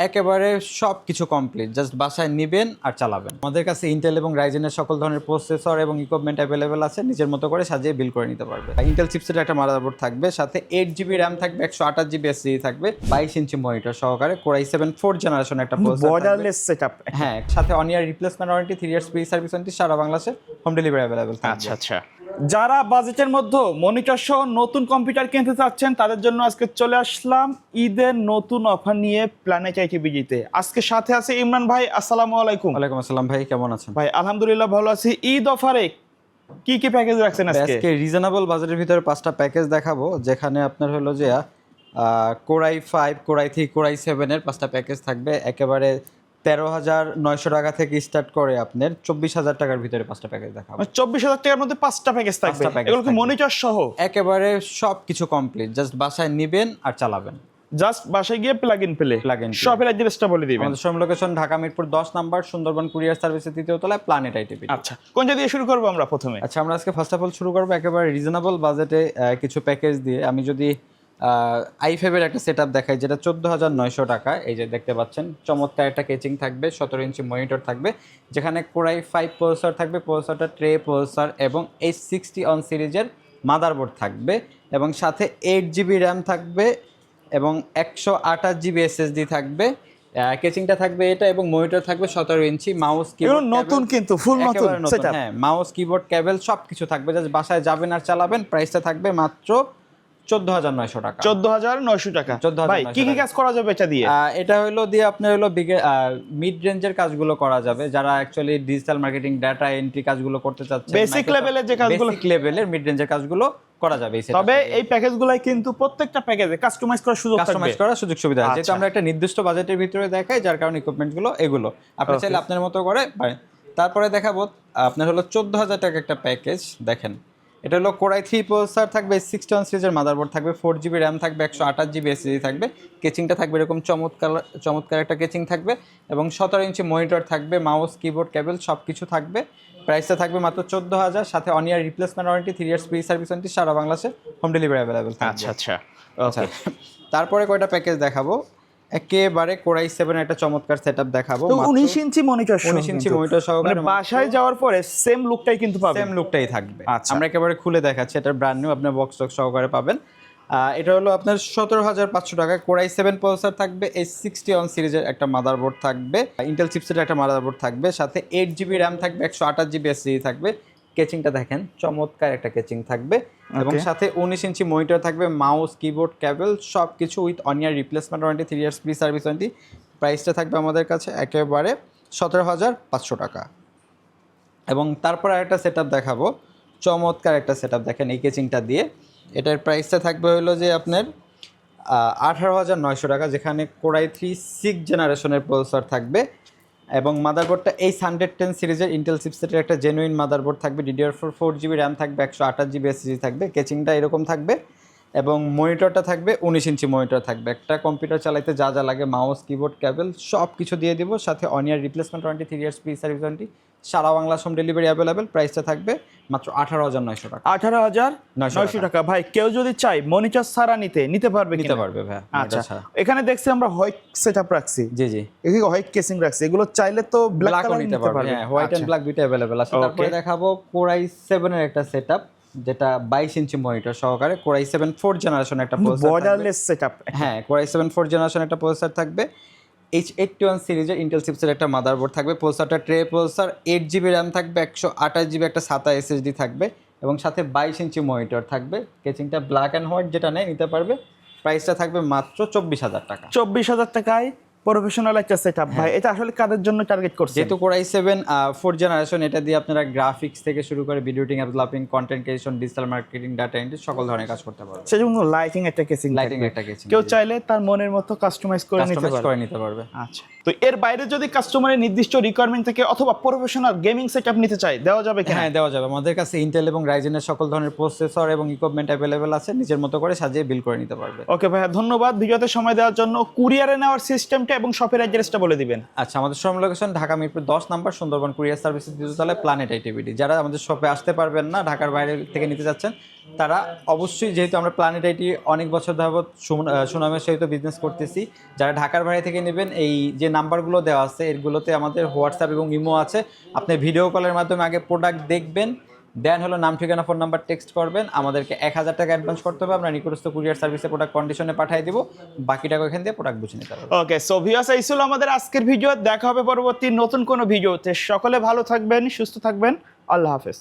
একেবারে সবকিছু complete, just বাসায় নিবেন আর চালাবেন। আমাদের কাছে ইন্টেল এবং রাইজেনের সকল ধরনের প্রসেসর এবং ইকুইপমেন্ট অ্যাভেলেবেল আছে, নিজের মতো করে সাজিয়ে বিল করে নিতে পারবে। ইন্টেল চিপসেটের একটা মাদারবোর্ড থাকবে, সাথে 8 জিবি র্যাম থাকবে, 128 জিবি এসএসডি থাকবে, 22 ইঞ্চি মনিটর সহকারে কোরাই 7 4th জেনারেশন একটা প্রসেসর, বর্ডারলেস সেটআপ। হ্যাঁ, সাথে 1 year replacement warranty, 3 years free service warranty, সারা বাংলাদেশে হোম ডেলিভারি অ্যাভেলেবেল থাকবে। আচ্ছা আচ্ছা, যারা বাজেটের মধ্যে মনিটর সহ নতুন কম্পিউটার কিনতে চাচ্ছেন তাদের জন্য আজকে চলে আসলাম ঈদের নতুন অফার নিয়ে প্ল্যানেট আইটি বিজিতে। আজকে সাথে আছে ইমরান ভাই। আসসালামু আলাইকুম। ওয়ালাইকুম আসসালাম ভাই, কেমন আছেন? ভাই আলহামদুলিল্লাহ ভালো আছি। ঈদ অফারে কি কি প্যাকেজ রাখছেন আজকে? আজকে রিজনেবল বাজেটের ভিতরে 5টা প্যাকেজ দেখাবো, যেখানে আপনার হলো যে কোরাই 5, কোরাই 3, কোরাই 7 এর 5টা প্যাকেজ থাকবে। একেবারে 13,900 টাকা থেকে স্টার্ট করে আপনার 24,000 টাকার ভিতরে 5টা প্যাকেজ দেখাবো। 24,000 টাকার মধ্যে 5টা প্যাকেজ থাকবে, এগুলো কি মনিটর সহ? একেবারে সবকিছু কমপ্লিট, জাস্ট বাসায় নিবেন আর চালাবেন। জাস্ট বাসায় গিয়ে প্লাগ ইন পেলে শপের অ্যাড্রেসটা বলে দিবেন। আমাদের showroom location Dhaka Mirpur 10 number, Sundarban courier সার্ভিসের 3য় তলায়, প্ল্যানেট আইটি। আচ্ছা, কোনটা দিয়ে শুরু করব আমরা প্রথমে? আচ্ছা, আমরা আজকে ফার্স্ট অফ অল শুরু করবো একেবারে রিজনেবল বাজেটে কিছু প্যাকেজ দিয়ে। আমি যদি i5 এর একটা সেটআপ দেখাই, যেটা 14,900 টাকা। এই যে দেখতে পাচ্ছেন, চমৎকার একটা কেচিং থাকবে, 17 ইঞ্চি মনিটর থাকবে, যেখানে কোরাই 5 প্রসেসর থাকবে, প্রসেসরটা ট্রে প্রসেসর, এবং H60 অন সিরিজের মাদারবোর্ড থাকবে, এবং সাথে 8 জিবি র্যাম থাকবে, এবং 128 জিবি এসএসডি থাকবে। কেচিংটা থাকবে এটা, এবং মনিটর থাকবে 17 ইঞ্চি। মাউস কিবোর্ড নতুন, কিন্তু ফুল নতুন সেটআপ। হ্যাঁ, মাউস কিবোর্ড কেবল সবকিছু থাকবে, জাস্ট বাসায় যাবেন আর চালাবেন। প্রাইসটা থাকবে মাত্র 14,900 টাকা। 14,900 টাকা। ভাই কি কি কাজ করা যাবে এটা দিয়ে? এটা হলো দিয়ে আপনার হলো মিড রেঞ্জের কাজগুলো করা যাবে, যারা actually digital marketing, data entry কাজগুলো করতে চাচ্ছে, বেসিক লেভেলের যে কাজগুলো, বেসিক লেভেলের মিড রেঞ্জের কাজগুলো করা যাবে। তবে এই প্যাকেজগুলাই কিন্তু প্রত্যেকটা প্যাকেজে কাস্টমাইজ করার সুযোগ থাকবে, কাস্টমাইজ করার সুযোগ সুবিধা আছে। যেহেতু আমরা একটা নির্দিষ্ট বাজেটের ভিতরে দেখাই, যার কারণে ইকুইপমেন্টগুলো এগুলো আপনি চাইলে আপনার মতো করে পারেন। তারপরে দেখাবো আপনার হলো 14,000 টাকা একটা প্যাকেজ। দেখেন, এটা হলো কোরাই 3 প্রসেসর থাকবে, 60 অন সিরিজের মাদারবোর্ড থাকবে, 4 জিবি র্যাম থাকবে, 128 জিবি এসএসডি থাকবে। কেচিংটা থাকবে এরকম চমৎকার একটা কেচিং থাকবে, এবং 17 ইঞ্চি মনিটর থাকবে, মাউস কিবোর্ড কেবল সব কিছু থাকবে। প্রাইসটা থাকবে মাত্র 14,000, সাথে 1 year replacement warranty, 3 years free service warranty, সারা বাংলাদেশে হোম ডেলিভারি অ্যাভেলেবেল থাকবে। আচ্ছা আচ্ছা আচ্ছা, তারপরে কয়টা প্যাকেজ দেখাবো। একেবারে কোরাই 7 একটা চমৎকার সেটআপ দেখাবো, 19 ইঞ্চি মনিটর, 19 ইঞ্চি মনিটর সহকারে। বাসায় যাওয়ার পরে সেম লুকটাই কিন্তু পাবেন, সেম লুকটাই থাকবে। আচ্ছা, আমরা একেবারে খুলে দেখাচ্ছি, এটা ব্র্যান্ড নিউ, আপনার বক্স টক্স সহকারে পাবেন। এটা হলো আপনার 17,500 টাকা। কোরাই 7 প্রসেসর থাকবে, H60 অন সিরিজের একটা মাদারবোর্ড থাকবে, ইন্টেল চিপসেটের একটা মাদারবোর্ড থাকবে, সাথে 8 জিবি র্যাম থাকবে, 128 জিবি এসএসডি থাকবে। কেচিংটা দেখেন, চমৎকার একটা কেচিং থাকবে, এবং সাথে 19 ইঞ্চি মনিটর থাকবে, মাউস কিবোর্ড কেবল সব কিছু with 1 year replacement warranty, 3 years free service warranty. প্রাইসটা থাকবে আমাদের কাছে একেবারে 17,500 টাকা। এবং তারপর আরেকটা সেটআপ দেখাবো, চমৎকার একটা সেটআপ দেখেন এই কেচিংটা দিয়ে। এটার প্রাইসটা থাকবে হলো যে আপনার 18,900 টাকা, যেখানে কোরাই 3 6 জেনারেশনের প্রসেসর থাকবে, এবং মাদারবোর্ডটা এই 110 সিরিজের ইন্টেল চিপসেটের একটা জেনুইন মাদারবোর্ড থাকবে, DDR4 4 জিবি র্যাম থাকবে, 128 জিবি এসএসডি থাকবে। কেচিংটা এরকম থাকবে, এবং মনিটরটা থাকবে 19 ইঞ্চি মনিটর থাকবে। একটা কম্পিউটার চালাইতে যা যা লাগে, মাউস কিবোর্ড কেবল সব কিছু দিয়ে দিব, সাথে 1 year replacement warranty, 3 years free service warranty, সারা বাংলা হোম ডেলিভারি অ্যাভেলেবেল। প্রাইসটা থাকবে মাত্র 18,900 টাকা। 18,900 টাকা। ভাই কেউ যদি চাই মনিটর ছাড়া নিতে পারবে, নিতে পারবে ভাই। আচ্ছা, এখানে দেখছি আমরা হোয়াইট সেটআপ রাখছি। জি জি, এখানে হোয়াইট কেসিং রাখছি, এগুলো চাইলে তো ব্ল্যাক কালার নিতে পারবে। হ্যাঁ, হোয়াইট এন্ড ব্ল্যাক দুইটা अवेलेबल আছে। তারপরে দেখাবো কোরাই 7 এর একটা সেটআপ, যেটা 22 ইঞ্চি মনিটর সহকারে। কোরাই 7 4th জেনারেশন একটা প্রসেসর, বর্ডারলেস সেটআপ। হ্যাঁ, কোরাই 7 4th জেনারেশন একটা প্রসেসর থাকবে, H81 সিরিজের ইন্টেল চিপসের একটা মাদারবোর্ড থাকবে, প্রসেসরটা ট্রে প্রসেসর, 8 জিবি র্যাম থাকবে, 128 জিবি একটা SATA এসএসডি থাকবে, এবং সাথে 22 ইঞ্চি মনিটর থাকবে। কেচিংটা ব্ল্যাক অ্যান্ড হোয়াইট, যেটা নেই নিতে পারবে। প্রাইসটা থাকবে মাত্র 24,000 টাকা। 24,000 টাকায় প্রফেশনাল একটা সেটআপ। ভাই এটা আসলে কাদের জন্য টার্গেট করছে? যেহেতু কোরাই 7 4th জেনারেশন, এটা দিয়ে আপনারা গ্রাফিক্স থেকে শুরু করে video editing, developing, content creation, digital marketing, data entry সকল ধরনের কাজ করতে পারবে। সেজন্য লাইটিং একটা কেসিং, কেউ চাইলে তার মনের মতো কাস্টমাইজ করে নিতে পারবে। আচ্ছা, তো এর বাইরে যদি কাস্টমারের নির্দিষ্ট রিকোয়ারমেন্ট থেকে অথবা প্রফেশনাল গেমিং সেটআপ নিতে চায়, দেওয়া যাবে কি? হ্যাঁ, দেওয়া যাবে। আমাদের কাছে ইন্টেল এবং রাইজেনের সকল ধরনের প্রসেসর এবং ইকুইপমেন্ট অ্যাভেলেবেল আছে, নিজের মতো করে সাজিয়ে বিল করে নিতে পারবে। ওকে ভাইয়া, ধন্যবাদ ভিডিওতে সময় দেওয়ার জন্য। কুরিয়ারে নেওয়ার সিস্টেমটা এবং শপের অ্যাড্রেসটা বলে দিবেন। আচ্ছা, আমাদের showroom location Dhaka Mirpur 10 number, Sundarban courier সার্ভিসের 2 তলায়, প্ল্যানেট আইটি। যারা আমাদের শপে আসতে পারবেন না, ঢাকার বাইরে থেকে নিতে যাচ্ছেন, তারা অবশ্যই, যেহেতু আমরা প্ল্যানেট আইটি অনেক বছর যাবত সুনামের সহিত বিজনেস করতেছি, যারা ঢাকার বাইরে থেকে নেবেন এই যে নাম্বারগুলো দেওয়া আছে এগুলোতে আমাদের হোয়াটসঅ্যাপ এবং ইমো আছে। আপনি ভিডিও কলের মাধ্যমে আগে প্রোডাক্ট দেখবেন, দেন হলো নাম ঠিকানা ফোন নাম্বার টেক্সট করবেন, আমাদেরকে 1000 টাকা অ্যাডভান্স করতে হবে, আমরা নিকটস্থ কুরিয়ার সার্ভিসে প্রোডাক্ট কন্ডিশনে পাঠিয়ে দিব, বাকি টাকা ওখান দিয়ে প্রোডাক্ট বুঝে নিতে হবে। ওকে, সো ভিউয়ার্স, এই ছিল আমাদের আজকের ভিডিও। দেখা হবে পরবর্তী নতুন কোনো ভিডিওতে। সকলে ভালো থাকবেন, সুস্থ থাকবেন। আল্লাহ হাফেজ।